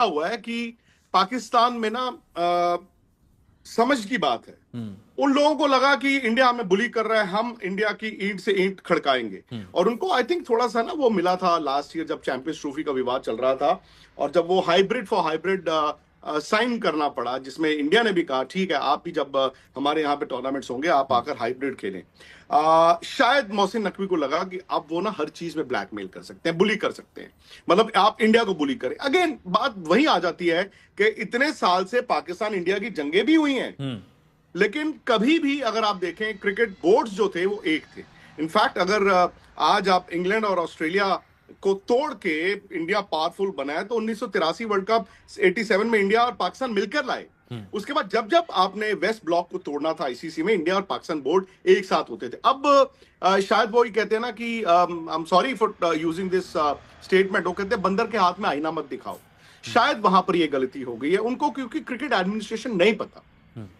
हुआ है कि पाकिस्तान में ना समझ की बात है। उन लोगों को लगा कि इंडिया हमें बुली कर रहा है, हम इंडिया की ईंट से ईंट खड़काएंगे। और उनको आई थिंक थोड़ा सा ना वो मिला था लास्ट ईयर जब चैंपियंस ट्रॉफी का विवाद चल रहा था, और जब वो हाइब्रिड फॉर हाइब्रिड साइन करना पड़ा, जिसमें इंडिया ने भी कहा ठीक है आप भी जब हमारे यहाँ पे टूर्नामेंट्स होंगे आप आकर हाइब्रिड खेलें। शायद मोहसिन नकवी को लगा कि अब वो ना हर चीज में ब्लैकमेल कर सकते हैं, बुली कर सकते हैं, मतलब आप इंडिया को बुली करें। अगेन बात वही आ जाती है कि इतने साल से पाकिस्तान इंडिया की जंगें भी हुई हैं, लेकिन कभी भी अगर आप देखें क्रिकेट बोर्ड्स जो थे वो एक थे। इनफैक्ट अगर आज आप इंग्लैंड और ऑस्ट्रेलिया को तोड़ के इंडिया पावरफुल बनाया तो 1983 वर्ल्ड कप 87 में इंडिया और पाकिस्तान मिलकर लाए। उसके बाद जब जब आपने वेस्ट ब्लॉक को तोड़ना था आईसीसी में, इंडिया और पाकिस्तान बोर्ड एक साथ होते थे। अब शायद वो ही कहते हैं ना कि I am sorry for using this statement, वो कहते हैं बंदर के हाथ में आईना मत दिखाओ। शायद वहां पर ये गलती हो गई है उनको, क्योंकि क्रिकेट एडमिनिस्ट्रेशन नहीं पता,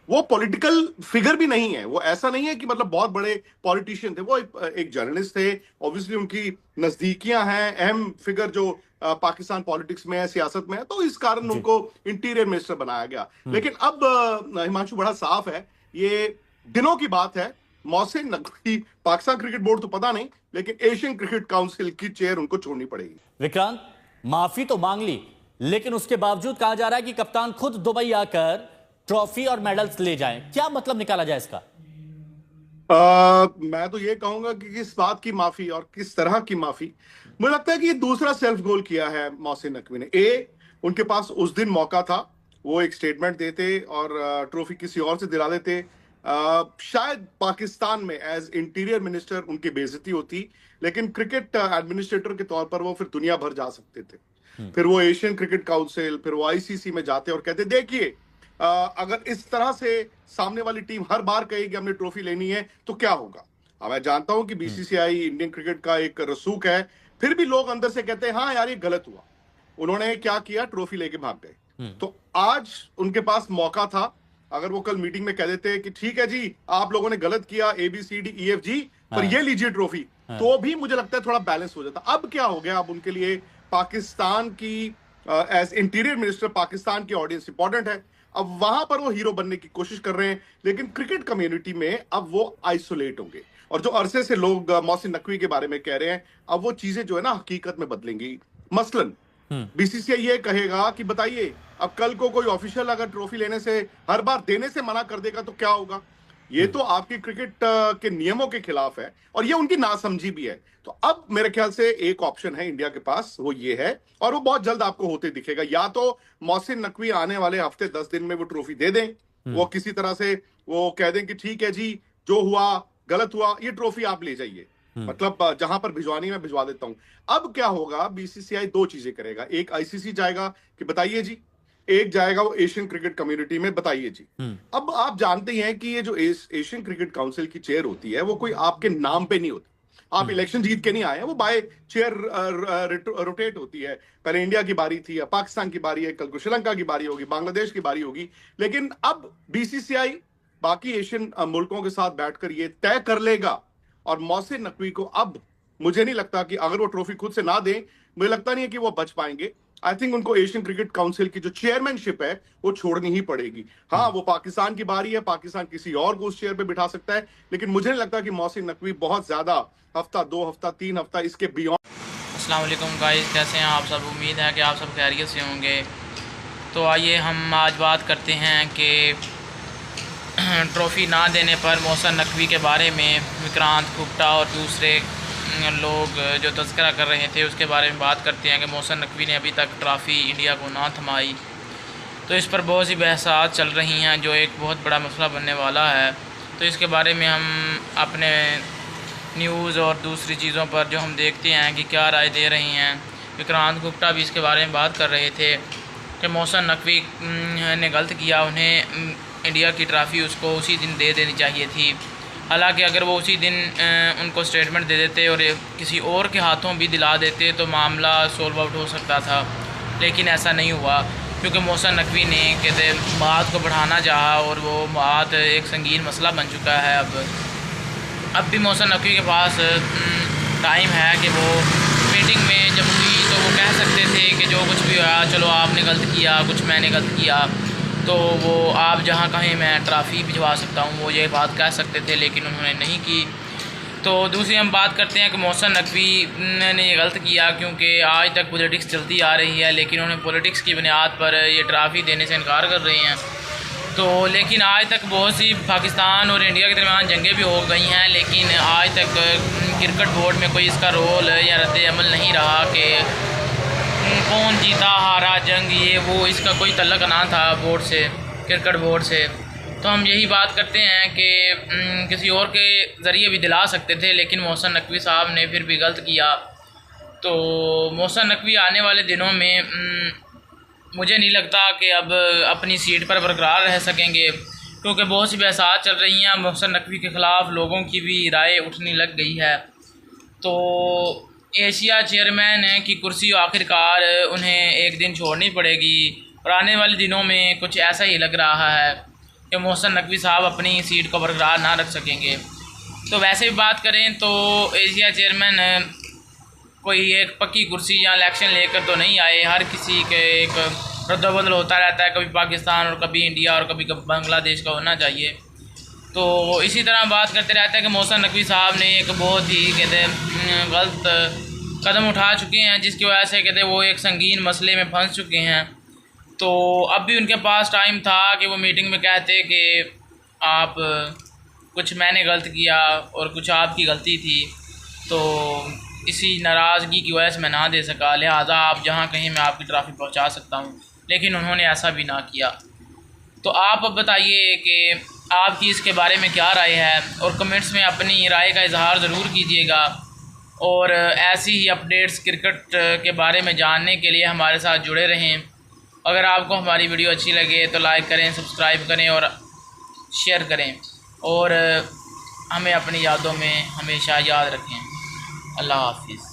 वो पॉलिटिकल फिगर भी नहीं है, वो ऐसा नहीं है कि मतलब बहुत बड़े पॉलिटिशियन थे, वो एक जर्नलिस्ट थे। ऑब्वियसली उनकी नजदीकियां हैं, अहम फिगर जो पाकिस्तान पॉलिटिक्स में है, सियासत में है, तो इस कारण उनको इंटीरियर मिनिस्टर बनाया गया। लेकिन अब हिमांशु बड़ा साफ है, ये दिनों की बात है। मोहसिन नकवी, पाकिस्तान क्रिकेट बोर्ड तो पता नहीं, लेकिन एशियन क्रिकेट काउंसिल की चेयर उनको छोड़नी पड़ेगी। विक्रांत, माफी तो मांग ली, लेकिन उसके बावजूद कहा जा रहा है कि कप्तान खुद दुबई आकर ट्रॉफी और मेडल्स ले जाएं। क्या मतलब निकाला जाए इसका? मैं तो ये कहूंगा कि किस बात की माफी और किस तरह की माफी। मुझे लगता है कि ये दूसरा सेल्फ गोल किया है मोहसिन नकवी ने। उनके पास उस दिन मौका था, वो एक स्टेटमेंट देते और ट्रॉफी किसी और से दिला देते। शायद पाकिस्तान में एज इंटीरियर मिनिस्टर उनकी बेइज्जती होती, लेकिन क्रिकेट एडमिनिस्ट्रेटर के तौर पर वो फिर दुनिया भर जा सकते थे। फिर वो एशियन क्रिकेट काउंसिल, फिर वो आईसीसी में जाते और कहते देखिए अगर इस तरह से सामने वाली टीम हर बार कहेगी हमने ट्रॉफी लेनी है तो क्या होगा। अब मैं जानता हूं कि बीसीसीआई इंडियन क्रिकेट का एक रसूख है, फिर भी लोग अंदर से कहते हैं हाँ यार ये गलत हुआ, उन्होंने क्या किया, ट्रॉफी लेके भाग गए। तो आज उनके पास मौका था, अगर वो कल मीटिंग में कह देते कि ठीक है जी आप लोगों ने गलत किया ABCDEFG, पर ये लीजिए ट्रॉफी, तो भी मुझे लगता है थोड़ा बैलेंस हो जाता। अब क्या हो गया, अब उनके लिए पाकिस्तान की एज इंटीरियर मिनिस्टर पाकिस्तान की ऑडियंस इंपॉर्टेंट है। अब वहां पर वो हीरो बनने की कोशिश कर रहे हैं, लेकिन क्रिकेट कम्युनिटी में अब वो आइसोलेट होंगे। और जो अरसे से लोग मोहसिन नकवी के बारे में कह रहे हैं, अब वो चीजें जो है ना हकीकत में बदलेंगी। मसलन बीसीसीआई ये कहेगा कि बताइए अब कल को कोई ऑफिशियल अगर ट्रॉफी लेने से, हर बार देने से मना कर देगा तो क्या होगा। ये तो आपकी क्रिकेट के नियमों के खिलाफ है और ये उनकी नासमझी भी है। तो अब मेरे ख्याल से एक ऑप्शन है इंडिया के पास, वो ये है, और वो बहुत जल्द आपको होते दिखेगा। या तो मोहसिन नकवी आने वाले हफ्ते 10 दिन में वो ट्रॉफी दे दें, वो किसी तरह से वो कह दें कि ठीक है जी जो हुआ गलत हुआ, ये ट्रॉफी आप ले जाइए, मतलब जहां पर भिजवानी मैं भिजवा देता हूं। अब क्या होगा, बीसीसीआई दो चीजें करेगा, एक आईसीसी जाएगा कि बताइए जी, एक जाएगा वो एशियन क्रिकेट कम्युनिटी में, बताइए जी। अब आप जानते हैं कि ये जो एशियन क्रिकेट काउंसिल की चेयर होती है वो कोई आपके नाम पे नहीं होती, आप इलेक्शन जीत के नहीं आए हैं, वो बाय चेयर रोटेट होती है। पहले इंडिया की बारी थी, पाकिस्तान की बारी है, कल को श्रीलंका की बारी होगी, बांग्लादेश की बारी होगी। लेकिन अब बीसीसीआई बाकी एशियन मुल्कों के साथ बैठकर ये तय कर लेगा, और मोहसिन नकवी को अब मुझे नहीं लगता कि अगर वो ट्रॉफी खुद से ना दें, मुझे लगता नहीं है कि वो बच पाएंगे। आई थिंक उनको एशियन क्रिकेट काउंसिल की जो चेयरमैनशिप है वो छोड़नी ही पड़ेगी। हाँ वो पाकिस्तान की बारी है, पाकिस्तान किसी और को उस चेयर पे बिठा सकता है, लेकिन मुझे नहीं लगता कि मोहसिन नकवी बहुत ज्यादा हफ्ता, 2 हफ्ता, 3 हफ्ता इसके बियॉन्ड। अस्सलाम वालेकुम गाइस, कैसे हैं आप सब? उम्मीद है कि आप सब खैरियत से होंगे। तो आइए हम आज बात करते हैं कि ट्रॉफ़ी ना देने पर मोहसिन नकवी के बारे में विक्रांत गुप्ता और दूसरे लोग जो तज़किरा कर रहे थे उसके बारे में बात करते हैं कि मोहसिन नकवी ने अभी तक ट्रॉफ़ी इंडिया को ना थमाई। तो इस पर बहुत सी बहसात चल रही हैं जो एक बहुत बड़ा मसला बनने वाला है। तो इसके बारे में हम अपने न्यूज़ और दूसरी चीज़ों पर जो हम देखते हैं कि क्या राय दे रही हैं। विक्रांत गुप्ता भी इसके बारे में बात कर रहे थे कि मोहसिन नकवी ने गलत किया, उन्हें इंडिया की ट्रॉफ़ी उसको उसी दिन दे देनी चाहिए थी। हालांकि अगर वो उसी दिन उनको स्टेटमेंट दे देते और किसी और के हाथों भी दिला देते तो मामला सॉल्व आउट हो सकता था, लेकिन ऐसा नहीं हुआ क्योंकि मोहसिन नकवी ने कहते बात को बढ़ाना चाहा और वो बात एक संगीन मसला बन चुका है। अब भी मोहसिन नकवी के पास टाइम है कि वो मीटिंग में जब हुई तो वो कह सकते थे कि जो कुछ भी हुआ चलो आपने गलत किया, कुछ मैंने गलत किया, तो वो आप जहाँ कहें मैं ट्रॉफ़ी भिजवा सकता हूँ, वो ये बात कह सकते थे, लेकिन उन्होंने नहीं की। तो दूसरी हम बात करते हैं कि मोहसिन नकवी ने ये गलत किया क्योंकि आज तक पॉलिटिक्स चलती आ रही है, लेकिन उन्हें पॉलिटिक्स की बुनियाद पर ये ट्रॉफ़ी देने से इनकार कर रहे हैं। तो लेकिन आज तक बहुत सी पाकिस्तान और इंडिया के दरमियान जंगें भी हो गई हैं, लेकिन आज तक क्रिकेट बोर्ड में कोई इसका रोल या रद्द अमल नहीं रहा कि कौन जीता हारा जंग, ये वो इसका कोई तल्लक ना था बोर्ड से, क्रिकेट बोर्ड से। तो हम यही बात करते हैं कि किसी और के ज़रिए भी दिला सकते थे, लेकिन मोहसिन नकवी साहब ने फिर भी गलत किया। तो मोहसिन नकवी आने वाले दिनों में मुझे नहीं लगता कि अब अपनी सीट पर बरकरार रह सकेंगे, क्योंकि बहुत सी बहसात चल रही हैं। मोहसिन नकवी के ख़िलाफ़ लोगों की भी राय उठने लग गई है। तो एशिया चेयरमैन की कुर्सी आखिरकार उन्हें एक दिन छोड़नी पड़ेगी, और आने वाले दिनों में कुछ ऐसा ही लग रहा है कि मोहसिन नकवी साहब अपनी सीट को बरकरार ना रख सकेंगे। तो वैसे भी बात करें तो एशिया चेयरमैन कोई एक पक्की कुर्सी या इलेक्शन लेकर तो नहीं आए, हर किसी के एक रद्दबदल होता रहता है, कभी पाकिस्तान और कभी इंडिया और कभी बांग्लादेश का होना चाहिए। तो इसी तरह बात करते रहते हैं कि मोहसिन नकवी साहब ने एक बहुत ही कहते गलत कदम उठा चुके हैं, जिसकी वजह से कहते वो एक संगीन मसले में फंस चुके हैं। तो अब भी उनके पास टाइम था कि वो मीटिंग में कहते कि आप कुछ मैंने गलत किया और कुछ आपकी गलती थी, तो इसी नाराज़गी की वजह से मैं ना दे सका, लिहाजा आप जहाँ कहीं मैं आपकी ट्रॉफ़ी पहुँचा सकता हूँ, लेकिन उन्होंने ऐसा भी ना किया। तो आप अब बताइए कि आपकी इसके बारे में क्या राय है, और कमेंट्स में अपनी राय का इजहार ज़रूर कीजिएगा। और ऐसी ही अपडेट्स क्रिकेट के बारे में जानने के लिए हमारे साथ जुड़े रहें। अगर आपको हमारी वीडियो अच्छी लगे तो लाइक करें, सब्सक्राइब करें और शेयर करें, और हमें अपनी यादों में हमेशा याद रखें। अल्लाह हाफिज़।